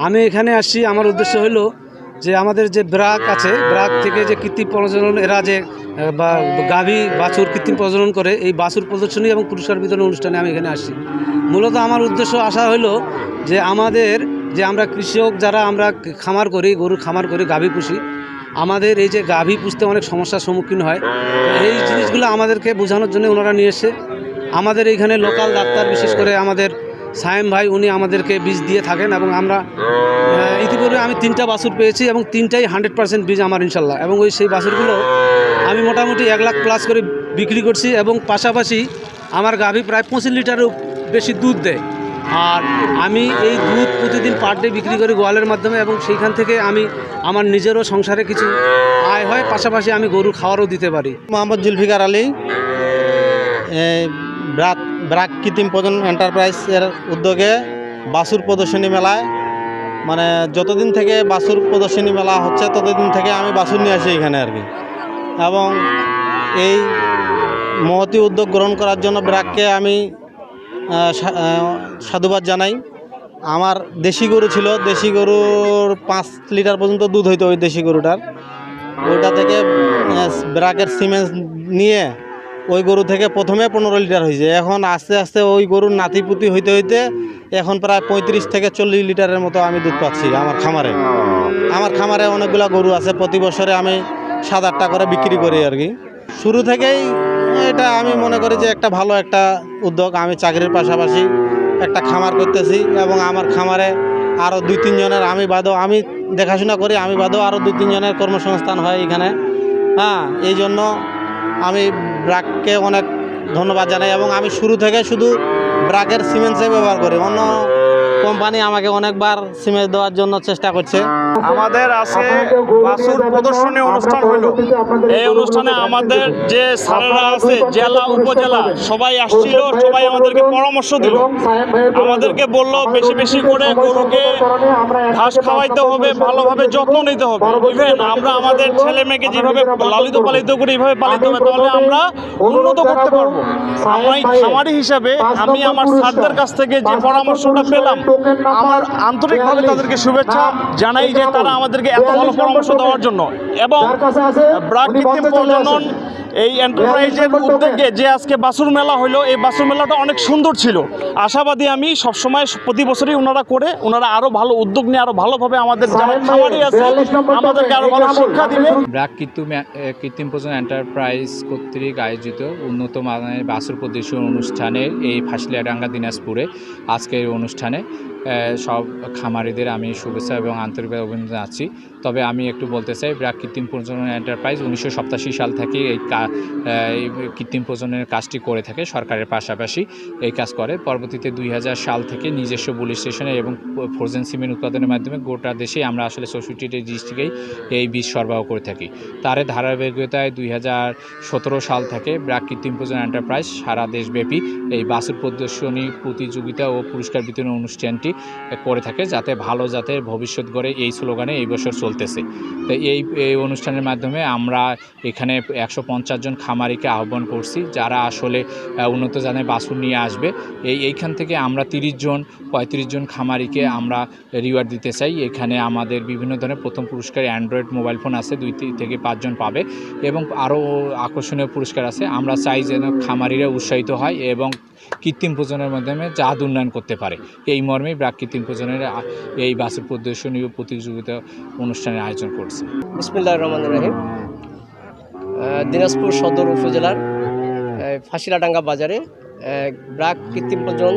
আমি এখানে আসছি, আমার উদ্দেশ্য হলো যে আমাদের যে ব্রাক আছে, ব্রাক থেকে যে কৃত্রিম প্রজনন, এরা যে গাভী বাছুর কৃত্রিম প্রজনন করে, এই বাছুর প্রদর্শনী এবং পুরস্কার বিতরণ অনুষ্ঠানে আমি এখানে আসছি। মূলত আমার উদ্দেশ্য আসা হলো যে আমাদের যে আমরা কৃষক যারা আমরা খামার করি, গরুর খামার করি, গাভী পুষি, আমাদের এই যে গাভী পুষতে অনেক সমস্যার সম্মুখীন হয়। তো এই জিনিসগুলো আমাদেরকে বোঝানোর জন্য ওনারা নিয়ে এসে আমাদের এইখানে লোকাল ডাক্তার, বিশেষ করে আমাদের সায়েম ভাই, উনি আমাদেরকে বীজ দিয়ে থাকেন এবং আমরা ইতিপূর্বে আমি 3টা বাছুর পেয়েছি এবং 3টাই 100% বীজ আমার ইনশাল্লাহ। এবং সেই বাছুরগুলো আমি মোটামুটি 1 লাখ প্লাস করে বিক্রি করছি এবং পাশাপাশি আমার গাভী প্রায় 25 লিটারেরও বেশি দুধ দেয়। আর আমি এই দুধ প্রতিদিন পার ডে বিক্রি করি গোয়ালের মাধ্যমে এবং সেইখান থেকে আমি আমার নিজেরও সংসারে কিছু আয় হয়, পাশাপাশি আমি গরু খাওয়ারও দিতে পারি। মোহাম্মদ জুলফিকার আলী, ব্রাক কৃত্রিম প্রজনন এন্টারপ্রাইজের উদ্যোগে বাছুর প্রদর্শনী মেলায়, মানে যতদিন থেকে বাছুর প্রদর্শনী মেলা হচ্ছে ততদিন থেকে আমি বাছুর নিয়ে আসি এখানে আর কি। এবং এই মহতি উদ্যোগ গ্রহণ করার জন্য ব্রাককে আমি সাধুবাদ জানাই। আমার দেশি গরু ছিল, দেশি গরুর 5 লিটার পর্যন্ত দুধ হইতো ওই দেশি গরুটার। ওইটা থেকে ব্রাকের সিমেন্স নিয়ে ওই গরু থেকে প্রথমে 15 লিটার হয়েছে। এখন আস্তে আস্তে ওই গরুর নাতিপুতি হইতে হইতে এখন প্রায় 35 থেকে 40 লিটারের মতো আমি দুধ পাচ্ছি আমার খামারে। আমার খামারে অনেকগুলো গরু আছে, প্রতি বছরে আমি 7-8টা করে বিক্রি করি আর কি। শুরু থেকেই এটা আমি মনে করি যে একটা ভালো একটা উদ্যোগ। আমি চাকরির পাশাপাশি একটা খামার করতেছি এবং আমার খামারে আরও 2-3 জনের, আমি দেখাশোনা করি, আমি বাদেও আরও 2-3 জনের কর্মসংস্থান হয় এখানে। এই জন্য আমি ব্রাককে অনেক ধন্যবাদ জানাই এবং আমি শুরু থেকে শুধু ব্রাকের সিমেন্টসে ব্যবহার করি। অন্য কোম্পানি আমাকে অনেকবার সিমেন্ট দেওয়ার জন্য চেষ্টা করছে। আমাদের আছে বাছুর প্রদর্শনী অনুষ্ঠান হইল। এই অনুষ্ঠানে আমাদের যে স্যারেরা আছে জেলা উপজেলা সবাই আসছিল, সবাই আমাদেরকে পরামর্শ দিল, আমাদেরকে বলল বেশি বেশি করে গরুকে ঘাস খাওয়াইতে হবে, ভালোভাবে যত্ন নিতে হবে। ইভেন আমরা আমাদের ছেলে মেয়েকে যেভাবে লালিত পালিত করি এইভাবে পালিত হবে, তাহলে আমরা উন্নত করতে পারবো। আমরা খামারি হিসাবে আমি আমার স্যারদের কাছ থেকে যে পরামর্শটা পেলাম, আমার আন্তরিকভাবে তাদেরকে শুভেচ্ছা জানাই যে তারা আমাদেরকে এত ভালো পরামর্শ দেওয়ার জন্য। এবং ব্রাক কৃত্রিম প্রজনন এই এন্টারপ্রাইজের উদ্যোগে যে আজকে বাছুর মেলা হইলো, এই বাছুর মেলাটা অনেক সুন্দর ছিল। আশাবাদী আমি সবসময় প্রতি বছরই ওনারা আরও ভালো উদ্যোগ নিয়ে আরও ভালোভাবে আমাদের যারা খামারি আছে আমাদেরকে আরও ভালো শিক্ষা দিবে। ব্রাক কৃত্রিম প্রজনন এন্টারপ্রাইজ কর্তৃক আয়োজিত উন্নত মানের বাছুর প্রদর্শনী অনুষ্ঠানে এই ফাঁসিলিয়াডাঙ্গা দিনাজপুরে আজকের অনুষ্ঠানে সব খামারিদের আমি শুভেচ্ছা এবং আন্তরিকভাবে অভিনন্দন জানাচ্ছি। তবে আমি একটু বলতে চাই, ব্রাক কৃত্রিম প্রজনন এন্টারপ্রাইজ 1987 সাল থেকে এই কৃত্রিম প্রজননের কাজটি করে থাকে, সরকারের পাশাপাশি এই কাজ করে। পরবর্তীতে 2000 সাল থেকে নিজস্ব বুলি স্টেশনে এবং ফ্রোজেন সিমেন্ট উৎপাদনের মাধ্যমে গোটা দেশে আমরা আসলে 64টি ডিস্ট্রিক্টেই এই বীজ সরবরাহ করে থাকি। তার ধারাবাহিকতায় 2017 সাল থেকে ব্রাক কৃত্রিম প্রজনন এন্টারপ্রাইজ সারা দেশব্যাপী এই বাছুর প্রদর্শনী প্রতিযোগিতা ও পুরস্কার বিতরণ অনুষ্ঠানটি করে থাকে, যাতে ভালো জাতের ভবিষ্যৎ গড়ে, এই স্লোগানে এই বছর চলতেছে। তো এই অনুষ্ঠানের মাধ্যমে আমরা এখানে 150 জন খামারিকে আহ্বান করছি, যারা আসলে উন্নত জাতের বাছুর নিয়ে আসবে। এইখান থেকে আমরা 35 জন খামারিকে আমরা রিওয়ার্ড দিতে চাই। এখানে আমাদের বিভিন্ন ধরনের প্রথম পুরস্কার অ্যান্ড্রয়েড মোবাইল ফোন আছে, 2 থেকে 5 জন পাবে এবং আরও আকর্ষণীয় পুরস্কার আছে। আমরা চাই যেন খামারিরা উৎসাহিত হয় এবং কৃত্রিম প্রজননের মাধ্যমে জাত উন্নয়ন করতে পারে। এই মর্মেই ব্রাক কৃত্রিম প্রজননের এই বাছুর প্রদর্শনী ও প্রতিযোগিতা অনুষ্ঠানের আয়োজন করছে। বিসমিল্লাহির রহমানির রহিম। দিনাজপুর সদর উপজেলার ফাঁসিলাডাঙ্গা বাজারে ব্রাক কৃত্রিম প্রজনন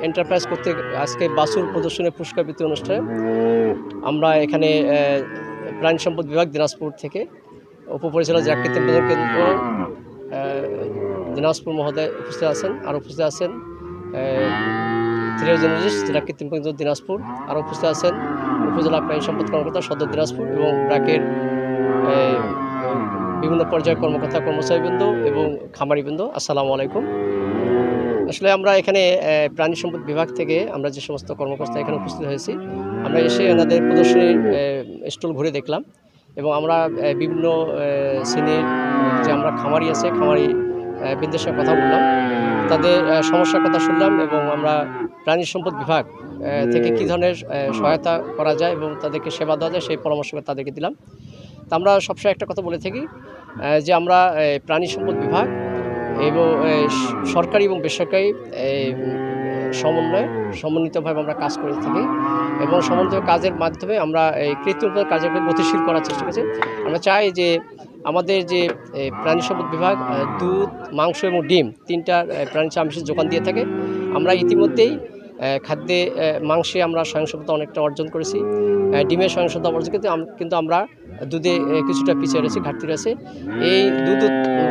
এন্টারপ্রাইজ করতে আজকে বাছুর প্রদর্শনী পুরস্কার বিতরণ অনুষ্ঠানে আমরা এখানে প্রাণী সম্পদ বিভাগ দিনাজপুর থেকে উপপরিচালক জেলা কৃত্রিম প্রজনন কেন্দ্র দিনাজপুর মহোদয় উপস্থিত আছেন, আর উপস্থিত আছেন জেলা কৃত্রিম প্রজনন দিনাজপুর, আর উপস্থিত আছেন উপজেলা প্রাণী সম্পদ কর্মকর্তা সদর দিনাজপুর এবং ব্রাকের বিভিন্ন পর্যায়ের কর্মকর্তা, কর্মচারীবৃন্দ এবং খামারিবৃন্দ। আসসালামু আলাইকুম। আসলে আমরা এখানে প্রাণী সম্পদ বিভাগ থেকে আমরা যে সমস্ত কর্মকর্তা এখানে উপস্থিত হয়েছি, আমরা এসে এনাদের প্রদর্শনীর স্টল ঘুরে দেখলাম এবং আমরা বিভিন্ন শ্রেণীর যে আমরা খামারি আছে, খামারি বৃন্দের সঙ্গে কথা বললাম, তাদের সমস্যার কথা শুনলাম এবং আমরা প্রাণী সম্পদ বিভাগ থেকে কী ধরনের সহায়তা করা যায় এবং তাদেরকে সেবা দেওয়া যায় সেই পরামর্শ তাদেরকে দিলাম। তা আমরা সবসময় একটা কথা বলে থাকি যে আমরা প্রাণী সম্পদ বিভাগ এবং সরকারি এবং বেসরকারি সমন্বিতভাবে আমরা কাজ করে থাকি এবং সমন্বিত কাজের মাধ্যমে আমরা এই কৃত্রিম কার্যক্রম গতিশীল করার চেষ্টা করছি। আমরা চাই যে আমাদের যে প্রাণী সম্পদ বিভাগ দুধ, মাংস এবং ডিম 3টা প্রাণী আমিষের যোগান দিয়ে থাকে। আমরা ইতিমধ্যেই খাদ্যে মাংসে আমরা স্বয়ংসম্পূর্ণতা অনেকটা অর্জন করেছি, ডিমের স্বয়ংসম্পূর্ণতা অর্জন করতে কিন্তু আমরা দুধে কিছুটা পিছিয়ে রয়েছি, ঘাটতি রয়েছে। এই দুধ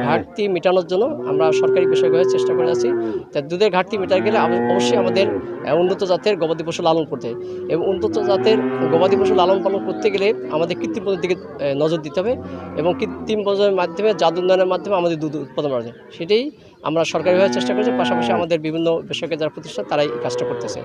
ঘাটতি মেটানোর জন্য আমরা সরকারি বেসরকারি চেষ্টা করে যাচ্ছি। তাই দুধের ঘাটতি মেটাতে গেলে অবশ্যই আমাদের উন্নত জাতের গবাদি পশু লালন করতে হবে এবং উন্নত জাতের গবাদি পশু লালন পালন করতে গেলে আমাদের কৃত্রিম পদ্ধতির দিকে নজর দিতে হবে এবং কৃত্রিম পদ্ধতির মাধ্যমে জাত উন্নয়নের মাধ্যমে আমাদের দুধ উৎপাদন করা যায়, সেটাই আমরা সরকারিভাবে চেষ্টা করছি। পাশাপাশি আমাদের বিভিন্ন বেসরকারি যারা প্রতিষ্ঠান তারাই এই কাজটা করতেছে।